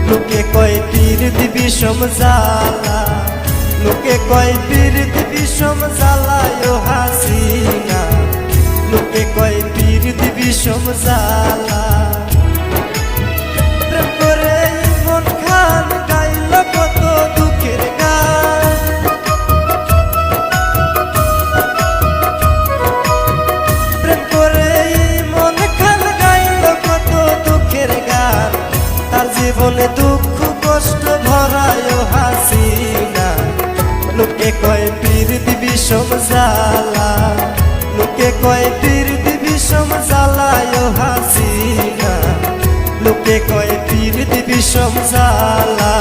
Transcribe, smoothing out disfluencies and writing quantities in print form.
লোকে কয় পীর দিবি সমজালা, লোকে কয় পীর দিবি সমজালায় হাসিনা, লোকে কয় পীর দিবি সমজালা। প্রেম করে মন খান গাইল কত দুঃখের গান, প্রেম করে মন খান গাইল কত দুঃখের গান। তার জীবনে দুঃখ কষ্ট ভরায় হাসিনা, লোকে কয় পীর দিবি সমজালা, লোকে কয় পীর দিবি সমজালায় হাসিনা, লোকে কয় পীর দিবি সমজালা।